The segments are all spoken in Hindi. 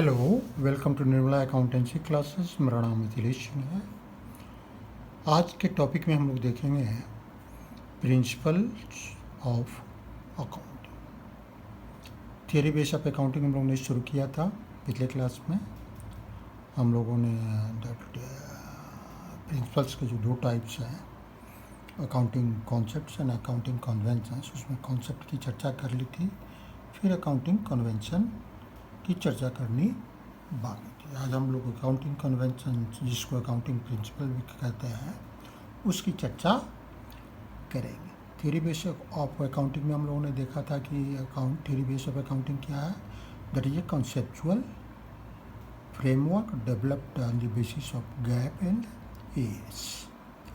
Hello, welcome to Nirmala accountancy classes. मेरा नाम मिथिलेश सिंह है। आज के टॉपिक में हम लोग देखेंगे principles of accounting. Theory base of accounting हम लोगों ने शुरू किया था पिछले क्लास में। हम लोगों ने प्रिंसिपल्स के जो दो टाइप्स हैं, accounting concepts and accounting conventions, उसमें कॉन्सेप्ट की चर्चा कर ली थी। फिर अकाउंटिंग कन्वेंशन की चर्चा करनी बाकी थी। आज हम लोग अकाउंटिंग कन्वेंशन, जिसको अकाउंटिंग प्रिंसिपल भी कहते हैं, उसकी चर्चा करेंगे। थ्योरी बेस ऑफ अकाउंटिंग में हम लोगों ने देखा था कि थ्योरी बेस ऑफ अकाउंटिंग क्या है। That is a conceptual framework developed on the basis of GAAP and AS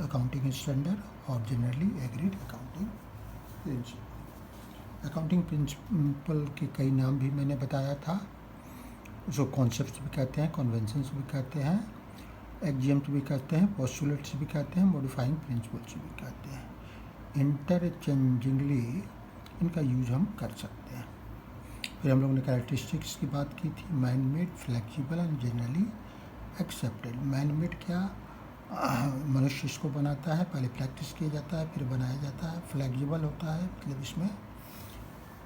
accounting standard और generally agreed accounting principle. Accounting principle के कई नाम भी मैंने बताया था। उसको कॉन्सेप्ट्स भी कहते हैं, कन्वेंशंस भी कहते हैं, एक्सियम्स भी कहते हैं, पोस्टुलेट्स भी कहते हैं, मॉडिफाइंग प्रिंसिपल्स भी कहते हैं। इंटरचेंजिंगली इनका यूज हम कर सकते हैं। फिर हम लोगों ने कैरेक्टरिस्टिक्स की बात की थी। Man made, flexible and generally accepted. Man made क्या, मनुष्य इसको बनाता है, पहले प्रैक्टिस किया जाता है, फिर बनाया जाता है। फ्लेक्सिबल होता है, मतलब इसमें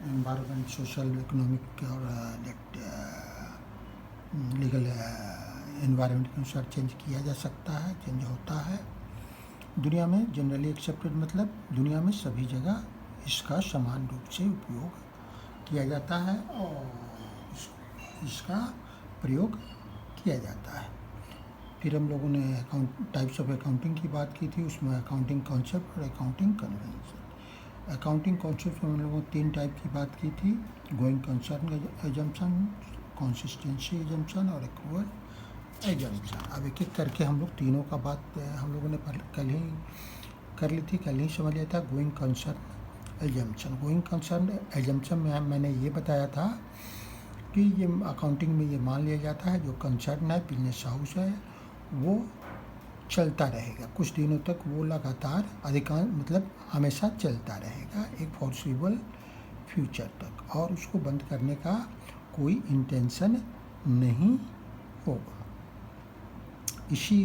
एनवायरनमेंट, सोशल, इकोनॉमिक और लीगल एनवायरनमेंट के अनुसार चेंज किया जा सकता है, चेंज होता है। दुनिया में जनरली एक्सेप्टेड मतलब दुनिया में सभी जगह इसका समान रूप से उपयोग किया जाता है और इसका प्रयोग किया जाता है। फिर हम लोगों ने टाइप्स ऑफ अकाउंटिंग की बात की थी। उसमें अकाउंटिंग कॉन्सेप्ट और अकाउंटिंग कन्वेंशन। अकाउंटिंग कॉन्सेप्ट में हम लोगों ने 3 टाइप की बात की थी। Going concern assumption, consistency assumption और एक्रूअल एजम्पशन। अब एक एक करके हम लोग तीनों का बात हम लोगों ने कल ही कर ली थी, कल ही समझ लिया था। Going concern assumption. Going concern assumption में मैंने ये बताया था कि ये अकाउंटिंग में ये मान लिया जाता है जो कंसर्न है, बिजनेस हाउस है, वो चलता रहेगा कुछ दिनों तक, वो लगातार अधिकांश मतलब हमेशा चलता रहेगा एक फॉरसिबल फ्यूचर तक, और उसको बंद करने का कोई इंटेंशन नहीं होगा। इसी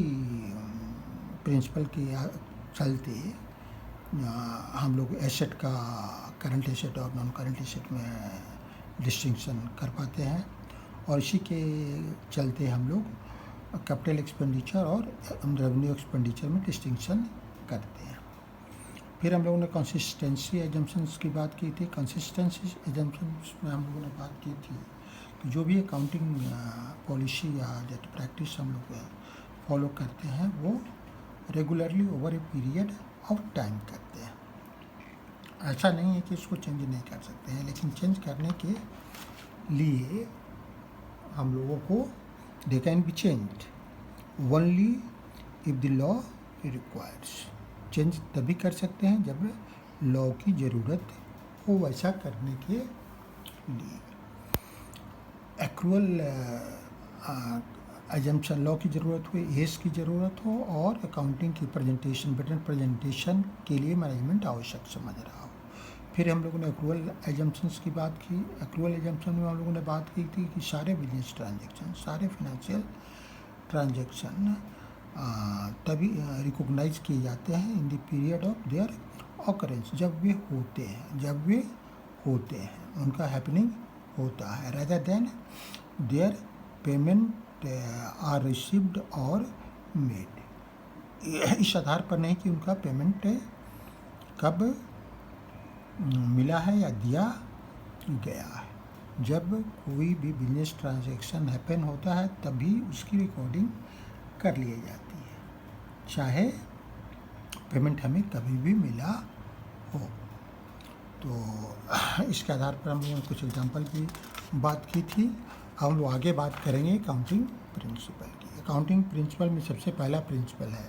प्रिंसिपल के चलते हम लोग एसेट का करंट एसेट और नॉन करंट एसेट में डिस्टिंक्शन कर पाते हैं, और इसी के चलते हम लोग कैपिटल एक्सपेंडिचर और रेवेन्यू एक्सपेंडिचर में डिस्टिंक्शन करते हैं। फिर हम लोगों ने कंसिस्टेंसी एजम्पशंस की बात की थी। कंसिस्टेंसी एजम्पशंस में हम लोगों ने बात की थी कि जो भी अकाउंटिंग पॉलिसी या डेट प्रैक्टिस हम लोग फॉलो करते हैं वो regularly over a period of time करते हैं। ऐसा नहीं है कि इसको चेंज नहीं कर सकते हैं, लेकिन चेंज करने के लिए हम लोगों को they can be changed only if the law requires. Change तभी कर सकते हैं जब लॉ की ज़रूरत हो वैसा करने के लिए। एक्रूअल एजम्पशन, लॉ की ज़रूरत हो, एस की ज़रूरत हो, और अकाउंटिंग की प्रेजेंटेशन, बेटर प्रेजेंटेशन के लिए मैनेजमेंट आवश्यक समझ रहा हो। फिर हम लोगों ने एक्रूअल एजम्पशंस की बात की। एक्रूअल एजम्पशन में हम लोगों ने बात की थी कि सारे बिजनेस ट्रांजेक्शन, सारे फिनेंशियल ट्रांजेक्शन तभी रिकॉग्नाइज किए जाते हैं in the period of their occurrence, जब वे होते हैं, उनका हैपनिंग होता है, rather than their payment are received और made। इस आधार पर नहीं कि उनका पेमेंट कब मिला है या दिया गया है। जब कोई भी बिजनेस ट्रांजैक्शन हैपन होता है तभी उसकी रिकॉर्डिंग कर ली जाती है, चाहे पेमेंट हमें कभी भी मिला हो। तो इसके आधार पर हम लोगों ने कुछ एग्जांपल की बात की थी। अब हम लोग आगे बात करेंगे अकाउंटिंग प्रिंसिपल की। अकाउंटिंग प्रिंसिपल में सबसे पहला प्रिंसिपल है,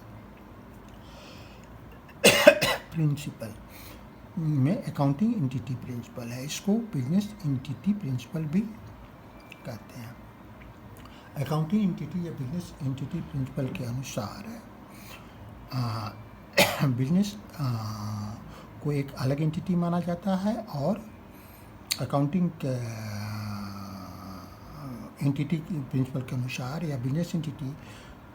प्रिंसिपल में अकाउंटिंग एंटिटी प्रिंसिपल है। इसको बिजनेस एंटिटी प्रिंसिपल भी कहते हैं। अकाउंटिंग एंटिटी या बिजनेस एंटिटी प्रिंसिपल के अनुसार बिजनेस को एक अलग एंटिटी माना जाता है और अकाउंटिंग एंटिटी प्रिंसिपल के अनुसार या बिजनेस एंटिटी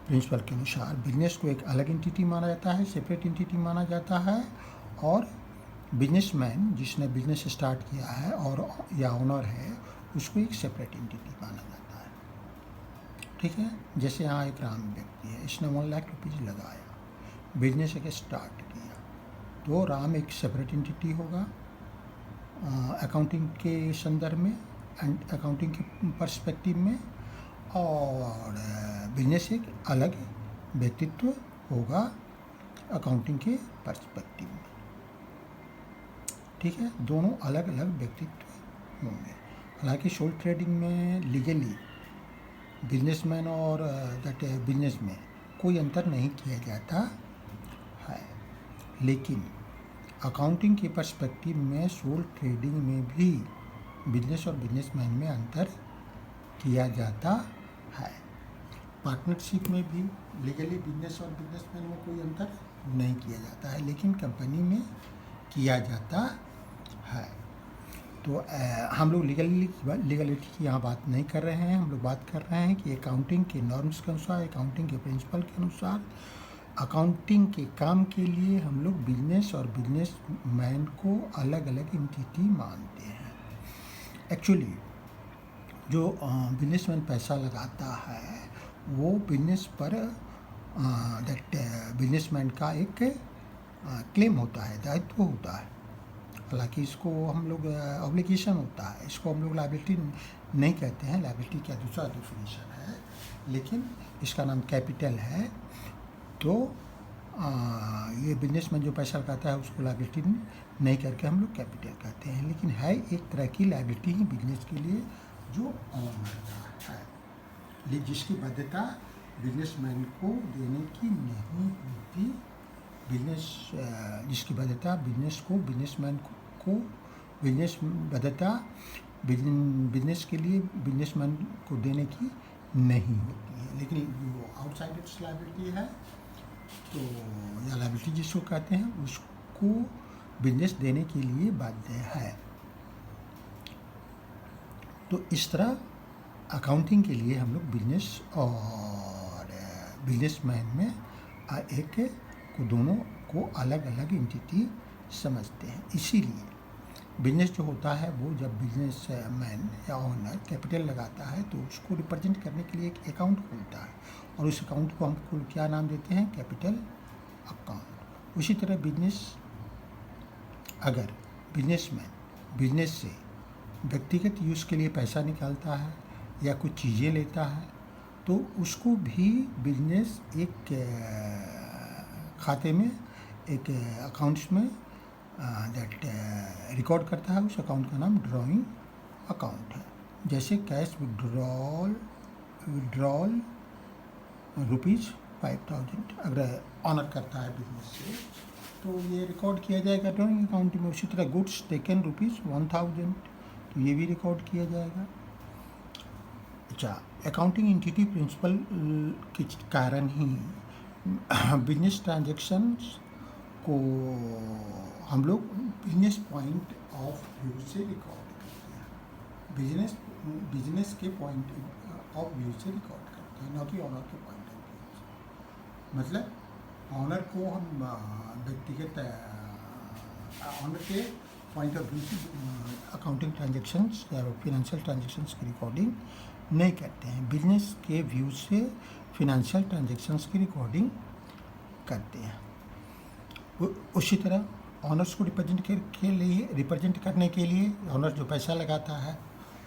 प्रिंसिपल के अनुसार बिजनेस को एक अलग एंटिटी माना जाता है, सेपरेट एंटिटी माना जाता है, और बिजनेसमैन जिसने बिजनेस स्टार्ट किया है और या ओनर है उसको एक सेपरेट एंटिटी माना जाता है। ठीक है, जैसे यहाँ एक राम व्यक्ति है, इसने 1 लाख रुपीज़ लगाया, बिजनेस एक स्टार्ट किया, तो राम एक सेपरेट एंटिटी होगा अकाउंटिंग के संदर्भ में एंड अकाउंटिंग के पर्सपेक्टिव में, और बिजनेस एक अलग व्यक्तित्व होगा अकाउंटिंग के पर्सपेक्टिव में। ठीक है, दोनों अलग अलग व्यक्तित्व होंगे। हालांकि सोल ट्रेडिंग में लीगली बिजनेसमैन और दैट बिजनेस में कोई अंतर नहीं किया जाता है, लेकिन अकाउंटिंग के पर्सपेक्टिव में सोल ट्रेडिंग में भी बिजनेस और बिजनेसमैन में अंतर किया जाता है। पार्टनरशिप में भी लीगली बिजनेस और बिजनेसमैन में कोई अंतर नहीं किया जाता है, लेकिन कंपनी में किया जाता है। तो हम लोग लीगलिटी की यहाँ बात नहीं कर रहे हैं, हम लोग बात कर रहे हैं कि अकाउंटिंग के नॉर्म्स के अनुसार, अकाउंटिंग के प्रिंसिपल के अनुसार, अकाउंटिंग के काम के लिए हम लोग बिजनेस और बिजनेसमैन को अलग अलग एंटिटी मानते हैं। एक्चुअली जो बिजनेसमैन पैसा लगाता है वो बिजनेस पर दैट बिजनेसमैन का एक क्लेम होता है, दायित्व होता है। हालांकि इसको हम लोग ऑब्लिगेशन होता है, इसको हम लोग लायबिलिटी नहीं कहते हैं, लायबिलिटी का दूसरा डिफिनेशन है, लेकिन इसका नाम कैपिटल है। तो ये बिजनेसमैन जो पैसा लगाता है उसको लायबिलिटी नहीं करके हम लोग कैपिटल कहते हैं, लेकिन है एक तरह की लायबिलिटी ही बिजनेस के लिए जो ऑनर का है, जिसकी बाध्यता बिजनेसमैन को देने की नहीं होती। बिजनेस जिसकी बाध्यता बिजनेस को बिजनेसमैन को बिजनेस बाध्यता बिजनेस के लिए बिजनेसमैन को देने की नहीं होती है, लेकिन वो आउटसाइड इट्स लायबिलिटी है, तो या लायबिलिटी जिसको कहते हैं उसको बिजनेस देने के लिए बाध्य है। तो इस तरह अकाउंटिंग के लिए हम लोग बिजनेस और बिजनेसमैन में एक को दोनों को अलग अलग एंटिटी समझते हैं। इसीलिए बिजनेस जो होता है वो जब बिजनेसमैन या ओनर कैपिटल लगाता है तो उसको रिप्रेजेंट करने के लिए एक अकाउंट खोलता है, और उस अकाउंट को हम क्या नाम देते हैं, कैपिटल अकाउंट। उसी तरह बिजनेस, अगर बिजनेसमैन बिजनेस से व्यक्तिगत यूज़ के लिए पैसा निकालता है या कुछ चीज़ें लेता है तो उसको भी बिजनेस एक खाते में, एक अकाउंट्स में दैट रिकॉर्ड करता है। उस अकाउंट का नाम ड्रॉइंग अकाउंट है। जैसे कैश विड्रॉल ₹5000 अगर ऑनर करता है बिजनेस से तो ये रिकॉर्ड किया जाएगा ड्रॉइंग अकाउंट में। उसी तरह गुड्स टेकन ₹1000 तो ये भी रिकॉर्ड किया जाएगा। अच्छा, अकाउंटिंग एंटिटी प्रिंसिपल के कारण ही बिजनेस ट्रांजैक्शंस को हम लोग बिजनेस पॉइंट ऑफ व्यू से रिकॉर्ड करते हैं। बिजनेस के पॉइंट ऑफ व्यू से रिकॉर्ड करते हैं, न कि ऑनर के पॉइंट ऑफ व्यू से। मतलब ऑनर को हम व्यक्तिगत ऑनर के पॉइंट ऑफ व्यू से अकाउंटिंग ट्रांजैक्शंस या फिनेंशियल ट्रांजैक्शंस की रिकॉर्डिंग नहीं करते हैं। बिजनेस के व्यू से फिनेंशियल ट्रांजैक्शंस की रिकॉर्डिंग करते हैं। उसी तरह ऑनर्स को रिप्रेजेंट करने के लिए ऑनर जो पैसा लगाता है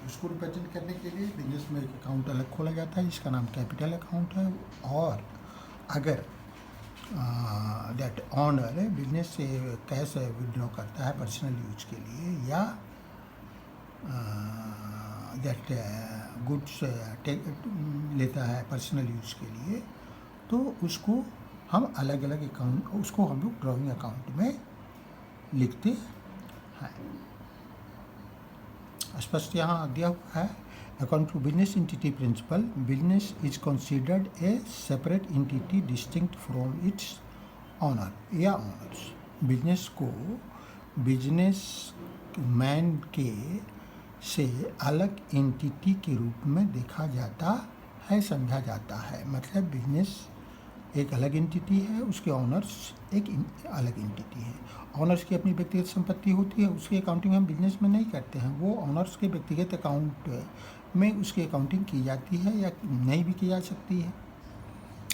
उसको रिप्रेजेंट करने के लिए बिजनेस में एक अकाउंट अलग खोला जाता है जिसका नाम कैपिटल अकाउंट है। और अगर दैट ऑनर बिजनेस से कैश विड्रॉ करता है पर्सनल यूज के लिए या दैट गुड्स लेता है पर्सनल यूज के लिए तो उसको हम अलग अलग अकाउंट, उसको हम लोग ड्रॉइंग अकाउंट में लिखते हैं। स्पष्ट यहाँ दिया हुआ है, according to business entity principle, business is considered a separate entity distinct from its owner या ऑनर्स। बिजनेस को बिजनेस मैन के से अलग एंटिटी के रूप में देखा जाता है, समझा जाता है। मतलब बिजनेस एक अलग एंटिटी है, उसके ऑनर्स एक अलग एंटिटी है। ऑनर्स की अपनी व्यक्तिगत संपत्ति होती है, उसकी अकाउंटिंग हम बिजनेस में नहीं करते हैं। वो ऑनर्स के व्यक्तिगत अकाउंट में उसकी अकाउंटिंग की जाती है या नहीं भी की जा सकती है,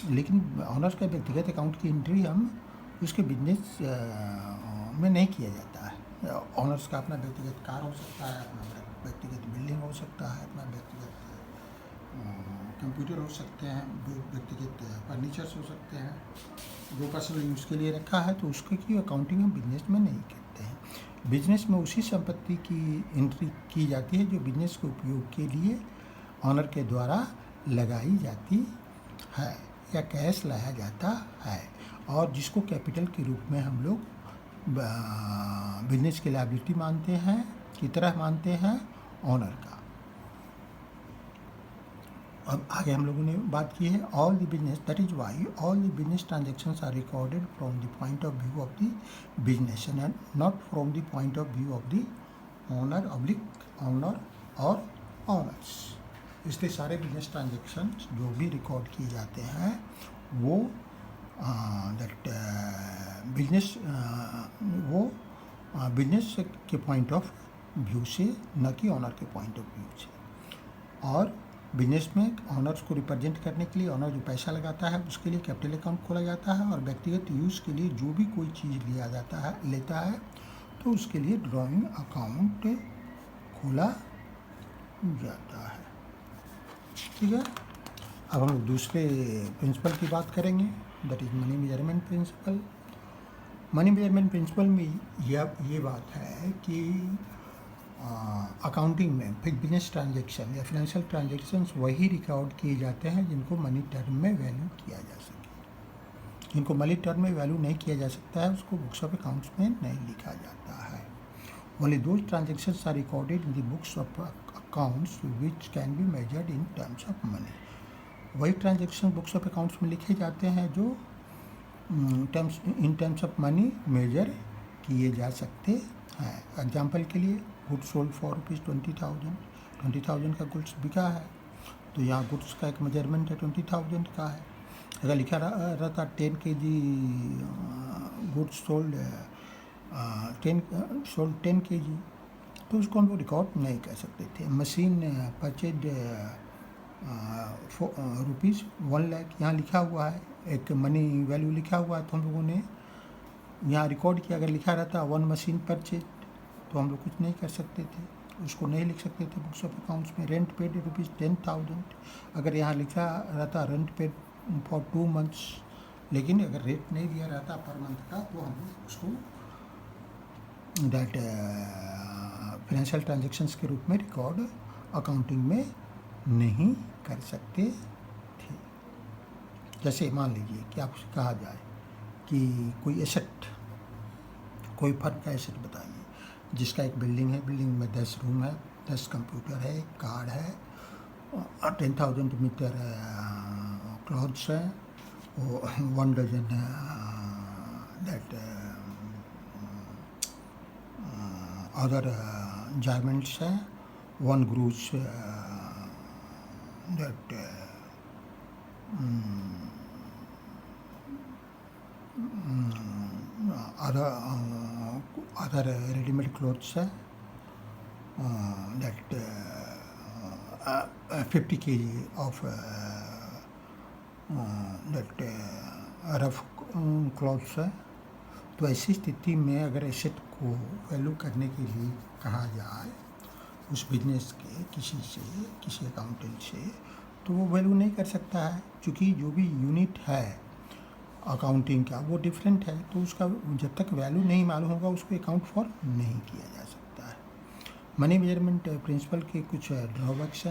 लेकिन ऑनर्स का व्यक्तिगत अकाउंट की एंट्री हम उसके बिजनेस में नहीं किया जाता है। ऑनर्स का अपना व्यक्तिगत कार हो सकता है, अपना व्यक्तिगत बिल्डिंग हो सकता है, अपना व्यक्तिगत कंप्यूटर हो सकते हैं, व्यक्तिगत फर्नीचर्स हो सकते हैं, जो पर्सनल यूज़ के लिए रखा है, तो उसके की अकाउंटिंग हम बिजनेस में नहीं करते हैं। बिजनेस में उसी संपत्ति की एंट्री की जाती है जो बिजनेस के उपयोग के लिए ऑनर के द्वारा लगाई जाती है या कैश लाया जाता है, और जिसको कैपिटल के रूप में हम लोग बिजनेस की लायबिलिटी मानते हैं, की तरह मानते हैं ऑनर का। अब आगे हम लोगों ने बात की है all the business, that is why all the business transactions are recorded from the point of view of the business and not from the point of view of the owner owner और ऑनर्स। इसलिए सारे बिजनेस ट्रांजेक्शन जो भी रिकॉर्ड किए जाते हैं वो बिजनेस के पॉइंट ऑफ व्यू से, न कि ऑनर के पॉइंट ऑफ व्यू से। और बिजनेस में ऑनर्स को रिप्रेजेंट करने के लिए ऑनर जो पैसा लगाता है उसके लिए कैपिटल अकाउंट खोला जाता है, और व्यक्तिगत यूज़ के लिए जो भी कोई चीज़ लेता है तो उसके लिए ड्राइंग अकाउंट खोला जाता है। ठीक है, अब हम दूसरे प्रिंसिपल की बात करेंगे, that is money measurement principle. Money measurement principle में ये बात है कि अकाउंटिंग में बिजनेस ट्रांजैक्शन या फिनेंशियल ट्रांजैक्शंस वही रिकॉर्ड किए जाते हैं जिनको मनी टर्म में वैल्यू किया जा सके। जिनको मनी टर्म में वैल्यू नहीं किया जा सकता है उसको बुक्स ऑफ अकाउंट्स में नहीं लिखा जाता है। Only those transactions are recorded in the books of accounts which can be measured in terms of money. वही ट्रांजैक्शन बुक्स ऑफ अकाउंट्स में लिखे जाते हैं जो in terms of money measure किए जा सकते हैं। एग्जाम्पल के लिए गुड्स सोल्ड फॉर ₹20,000 का गुड्स बिका है, तो यहाँ गुड्स का एक मेजरमेंट है 20,000 का है। अगर लिखा रहता 10 kg गुड्स सोल्ड 10 kg, तो उसको हम लोग रिकॉर्ड नहीं कर सकते थे। मशीन परचेज ₹1,00,000 यहाँ लिखा हुआ है, एक मनी वैल्यू लिखा हुआ है, तो हम लोगों ने यहाँ रिकॉर्ड किया। अगर लिखा रहता 1 मशीन परचेज तो हम लोग कुछ नहीं कर सकते थे, उसको नहीं लिख सकते थे बुक्स ऑफ अकाउंट्स में। रेंट पेड ₹10,000, अगर यहाँ लिखा रहता रेंट पेड फॉर 2 months, लेकिन अगर रेट नहीं दिया रहता पर मंथ का तो हम लोग उसको दैट फाइनेंशियल ट्रांजैक्शंस के रूप में रिकॉर्ड अकाउंटिंग में नहीं कर सकते थे। जैसे मान लीजिए कि आपसे कहा जाए कि कोई एसेट, कोई फर्म का एसेट बताइए जिसका एक बिल्डिंग है, बिल्डिंग में 10 रूम है, 10 कंप्यूटर है, एक कार है, 10,000 मीटर क्लॉथ्स है, 1 डजन दैट अदर गारमेंट्स है, 1 ग्रूज दैट other ready-made clothes है, that 50 kg of that rough clothes है। तो ऐसी स्थिति में अगर एसेट को वैल्यू करने के लिए कहा जाए उस बिजनेस के किसी अकाउंटेंट से, तो वो वैल्यू नहीं कर सकता है, क्योंकि जो भी यूनिट है अकाउंटिंग का वो डिफरेंट है, तो उसका जब तक वैल्यू नहीं मालूम होगा उसको अकाउंट फॉर नहीं किया जा सकता है। मनी मेजरमेंट प्रिंसिपल के कुछ ड्रॉबैक्स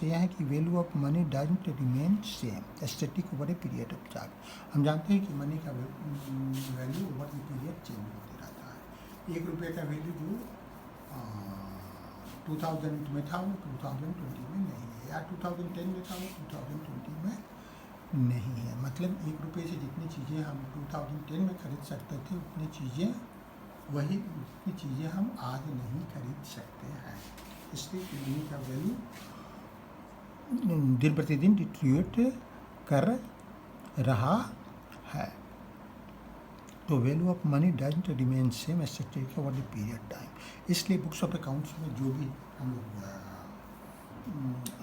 यह है कि value of money doesn't remain same static over a period of time. हम जानते हैं कि मनी का value over the period change होते रहता है। ₹1 का वैल्यू जो 2000 में था वो 2020 में नहीं है, या 2010 में था वो 2020 में नहीं है। मतलब ₹1 से जितनी चीज़ें हम 2010 में खरीद सकते थे उतनी चीज़ें हम आज नहीं खरीद सकते हैं। इसलिए कि मनी का वैल्यू दिन प्रतिदिन डिट्रिब्यूट कर रहा है। तो value of money doesn't remain same static over the period time. इसलिए बुक्स ऑफ अकाउंट्स में जो भी हम लोग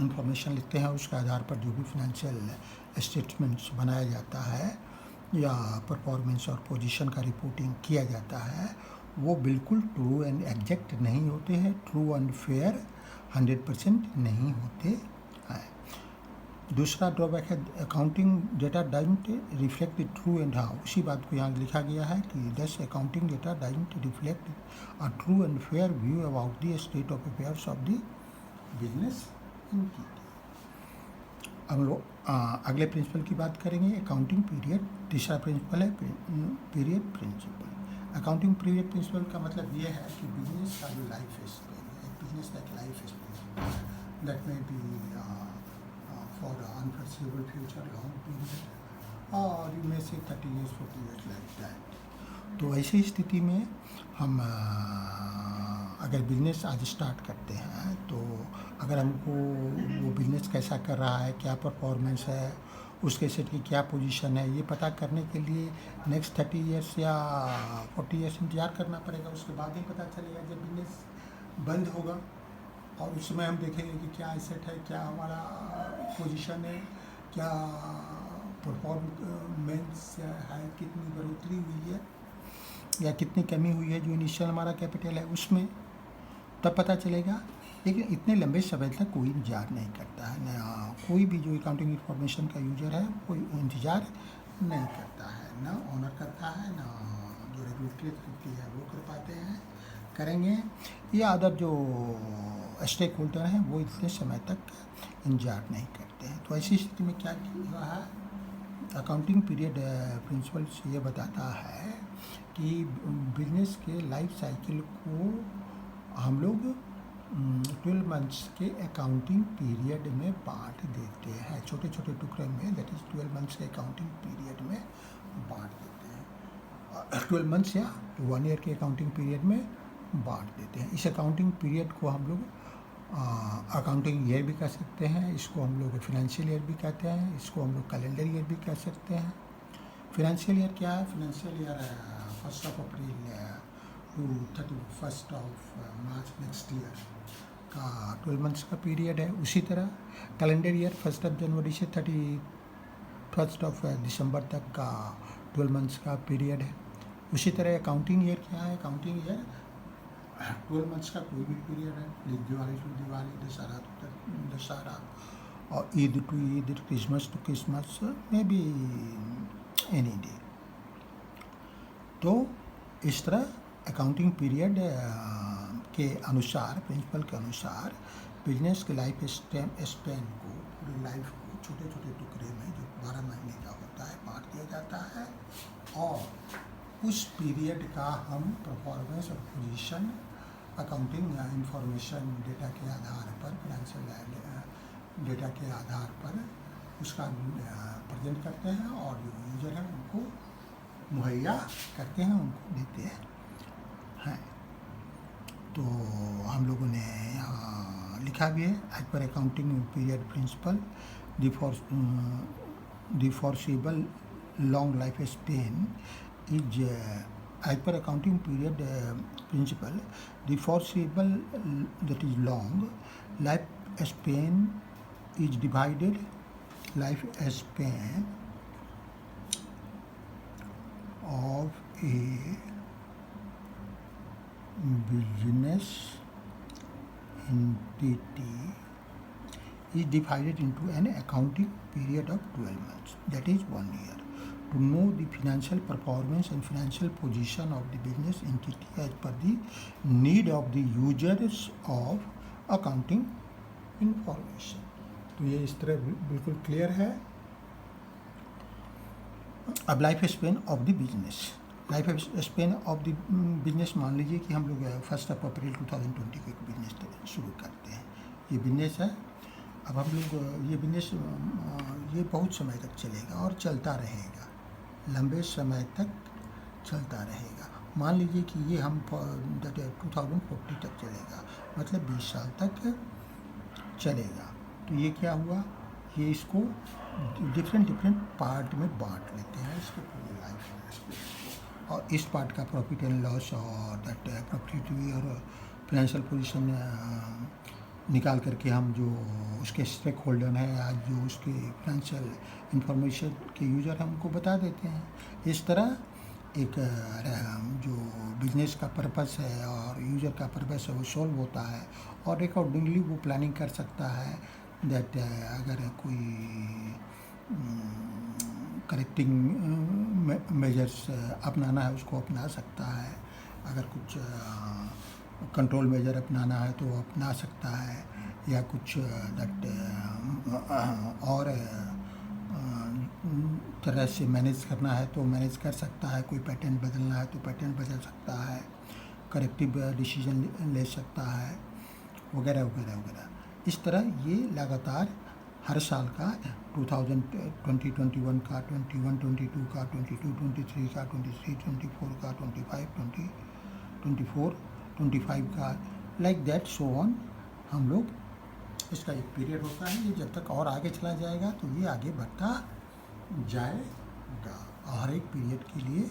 इंफॉर्मेशन लिखते हैं उसके आधार पर जो भी फाइनेंशियल स्टेटमेंट्स बनाया जाता है या परफॉर्मेंस और पोजीशन का रिपोर्टिंग किया जाता है वो बिल्कुल ट्रू एंड एग्जैक्ट नहीं होते हैं, ट्रू एंड फेयर 100% नहीं होते हैं। दूसरा ड्रॉबैक है accounting data doesn't reflect the true and how. उसी बात को यहाँ लिखा गया है कि thus accounting data doesn't reflect a true and fair view about the state of affairs of the business entity. हम लोग अगले प्रिंसिपल की बात करेंगे, अकाउंटिंग पीरियड। तीसरा प्रिंसिपल है period principle. Accounting period principle का मतलब ये है कि बिजनेस का जो लाइफ स्पेन है, बिजनेस का एक लाइफ स्पेन दैट में B for unforeseeable future long period or you may say 30 years 40 years like that। तो ऐसी स्थिति में हम अगर बिजनेस आज स्टार्ट करते हैं तो अगर हमको वो बिजनेस कैसा कर रहा है, क्या परफॉर्मेंस है, उसके सेट की क्या पोजीशन है, ये पता करने के लिए नेक्स्ट 30 इयर्स या 40 इयर्स इंतजार करना पड़ेगा। उसके बाद ही पता चलेगा जब बिजनेस बंद होगा और उस समय हम देखेंगे कि क्या एसेट है, क्या हमारा पोजीशन है, क्या परफॉर्मेंस है, कितनी बढ़ोतरी हुई है या कितनी कमी हुई है जो इनिशियल हमारा कैपिटल है उसमें, तब पता चलेगा। लेकिन इतने लंबे समय तक कोई इंतजार नहीं करता है, ना कोई भी जो अकाउंटिंग इंफॉर्मेशन का यूजर है कोई इंतजार नहीं करता है, ना ऑनर करता है, ना जो रेगुलेटरी अथॉरिटी है वो कर पाते हैं, करेंगे, या अदर जो स्टेक होल्डर हैं वो इतने समय तक इंतजार नहीं करते हैं। तो ऐसी स्थिति में क्या हुआ है, अकाउंटिंग पीरियड प्रिंसिपल ये बताता है कि बिजनेस के लाइफ साइकिल को हम लोग 12 मंथ्स के अकाउंटिंग पीरियड में बांट देते हैं, छोटे छोटे टुकड़े में, दैट इज़ 12 मंथ्स के अकाउंटिंग पीरियड में बांट देते हैं। 12 मंथ्स या 1 ईयर के अकाउंटिंग पीरियड में बांट देते हैं। इस अकाउंटिंग पीरियड को हम लोग अकाउंटिंग ईयर भी कह सकते हैं, इसको हम लोग फाइनेंशियल ईयर भी कहते हैं, इसको हम लोग कैलेंडर ईयर भी कह सकते हैं। फाइनेंशियल ईयर क्या है, financial year 1 April to 31 March next year का 12 मंथ्स का पीरियड है। उसी तरह कैलेंडर ईयर 1 जनवरी से 31 दिसंबर तक का 12 मंथ्स का पीरियड है। उसी तरह अकाउंटिंग ईयर क्या है, अकाउंटिंग ईयर 12 मंथ्स का कोई भी पीरियड है, दिवाली टू दिवाली, दशहरा टू दशहरा, और Eid to Eid, Christmas to Christmas, may be any day. तो इस तरह अकाउंटिंग पीरियड के अनुसार, प्रिंसिपल के अनुसार बिजनेस के लाइफ स्पेन को, पूरी लाइफ को छोटे छोटे टुकड़े में जो 12 महीने का होता है बांट दिया जाता है और उस पीरियड का हम परफॉर्मेंस और पोजीशन अकाउंटिंग इंफॉर्मेशन डेटा के आधार पर, फाइनेंशियल डेटा के आधार पर उसका प्रेजेंट करते हैं और जो यूजर है उनको मुहैया करते हैं, उनको देते हैं। तो हम लोगों ने यहाँ लिखा भी है, as per accounting period principle the foreseeable long life span is as per accounting period principle, the foreseeable that is long life span is divided life span of a business entity is divided into an accounting period of 12 months, that is 1 year, to know the financial performance and financial position of the business entity as per the need of the users of accounting information। तो ये इस तरह बिल्कुल क्लियर है। अब life span of the business, life span of the business, मान लीजिए कि हम लोग 1 अप्रैल 2020 को एक बिजनेस शुरू करते हैं, ये बिजनेस है। अब हम लोग ये बिजनेस ये बहुत समय तक चलेगा और चलता रहेगा, लंबे समय तक चलता रहेगा मान लीजिए कि ये हम 2040 तक चलेगा, मतलब 20 साल तक चलेगा। तो ये क्या हुआ, ये इसको डिफरेंट पार्ट में बांट लेते हैं इसके पूरी लाइफ में, और इस पार्ट का प्रॉफिट एंड लॉस और दैट प्रॉफिट और फाइनेंशियल पोजीशन निकाल करके हम जो उसके स्टेक होल्डर हैं या जो उसके फाइनेंशियल इंफॉर्मेशन के यूज़र हमको बता देते हैं। इस तरह एक जो बिजनेस का पर्पस है और यूज़र का पर्पस है वो सॉल्व होता है, और अकॉर्डिंगली वो प्लानिंग कर सकता है दैट अगर कोई करेक्टिंग मेजर्स अपनाना है उसको अपना सकता है, अगर कुछ कंट्रोल मेजर अपनाना है तो वो अपना सकता है, या कुछ दैट और तरह से मैनेज करना है तो मैनेज कर सकता है, कोई पैटर्न बदलना है तो पैटर्न बदल सकता है, करेक्टिव डिसीजन ले सकता है, वगैरह वगैरह वगैरह। इस तरह ये लगातार हर साल का 2021 का, 21-22 का, 22-23 का, 23-24 का, 25-24 का, लाइक दैट सो ऑन, हम लोग इसका एक पीरियड होता है, ये जब तक और आगे चला जाएगा तो ये आगे बढ़ता जाएगा, और हर एक पीरियड के लिए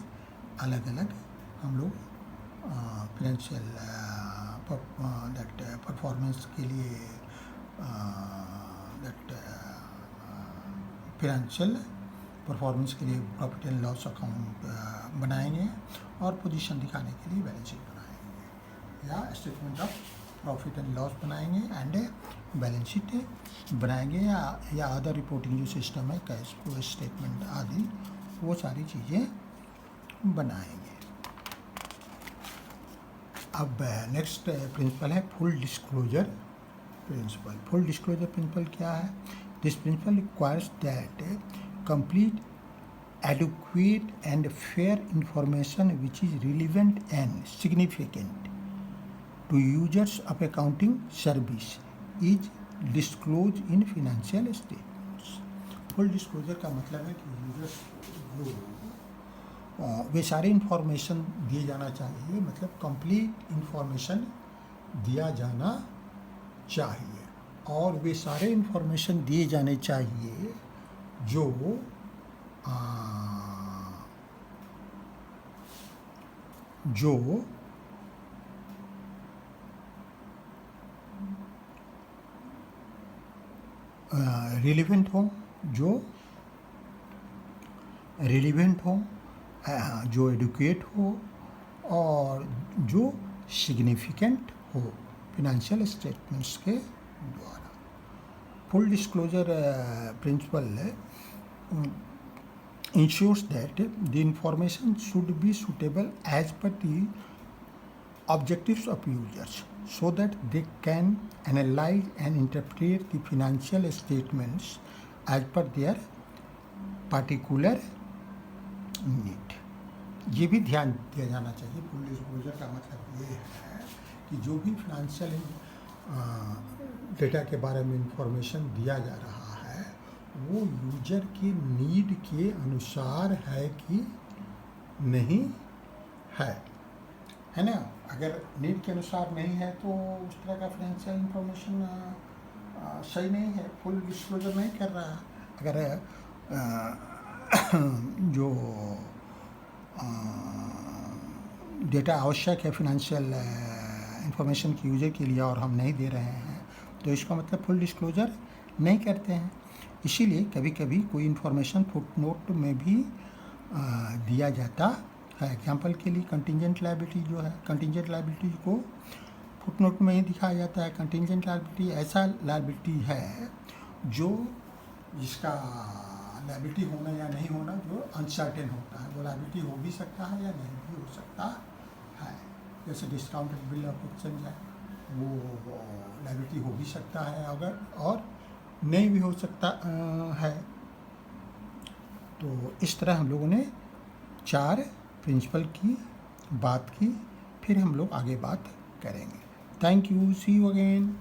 अलग अलग हम लोग फाइनेंशियल दैट परफॉर्मेंस के लिए दैट फाइनेंशियल परफॉर्मेंस के लिए प्रॉफिट एंड लॉस अकाउंट बनाएंगे, और पोजीशन दिखाने के लिए बैलेंस शीट बनाएंगे, या statement of profit and loss बनाएंगे एंड बैलेंस शीट बनाएंगे, या अदर रिपोर्टिंग जो सिस्टम है कैश फ्लो स्टेटमेंट आदि, वो सारी चीज़ें बनाएंगे। अब नेक्स्ट प्रिंसिपल है full disclosure principle. Full disclosure principle क्या है? This principle requires that complete adequate and fair information which is relevant and significant to users of accounting service is disclosed in financial statements. Full disclosure का मतलब है कि यूजर्स को वे सारे इंफॉर्मेशन दिए जाना चाहिए, मतलब कंप्लीट इंफॉर्मेशन दिया जाना चाहिए, और वे सारे इंफॉर्मेशन दिए जाने चाहिए जो रिलेवेंट हो, जो एडुकेट हो, और जो सिग्निफिकेंट हो फिनेंशियल स्टेटमेंट्स के द्वारा। Full disclosure principle ensures that the information should be suitable as per the objectives of users, so that they can analyze and interpret the financial statements as per their particular need. ये भी ध्यान दिया जाना चाहिए। फुल डिस्क्लोजर का मतलब ये है कि जो भी फाइनेंशियल डेटा के बारे में इंफॉर्मेशन दिया जा रहा है वो यूजर के नीड के अनुसार है कि नहीं है ना। अगर नीड के अनुसार नहीं है तो उस तरह का फाइनेंशियल इंफॉर्मेशन सही नहीं है, फुल डिस्क्लोजर नहीं कर रहा। अगर जो डेटा आवश्यक है फाइनेंशियल इंफॉर्मेशन के यूजर के लिए और हम नहीं दे रहे हैं तो इसका मतलब फुल डिस्क्लोजर नहीं करते हैं। इसीलिए कभी कभी कोई इन्फॉर्मेशन फुटनोट में भी दिया जाता है। एग्जांपल के लिए कंटिंजेंट लायबिलिटी जो है, कंटिंजेंट लायबिलिटी को फुटनोट में ही दिखाया जाता है। कंटिंजेंट लायबिलिटी ऐसा लायबिलिटी है जो जिसका लायबिलिटी होना या नहीं होना जो अनसर्टेन होता है। वो लायबिलिटी हो भी सकता है या नहीं भी हो सकता है। जैसे डिस्काउंटेड बिल ऑफ एक्सचेंज है, वो लायबिलिटी हो भी सकता है अगर, और नहीं भी हो सकता है। तो इस तरह हम लोगों ने 4 प्रिंसिपल की बात की, फिर हम लोग आगे बात करेंगे। Thank you, see you again.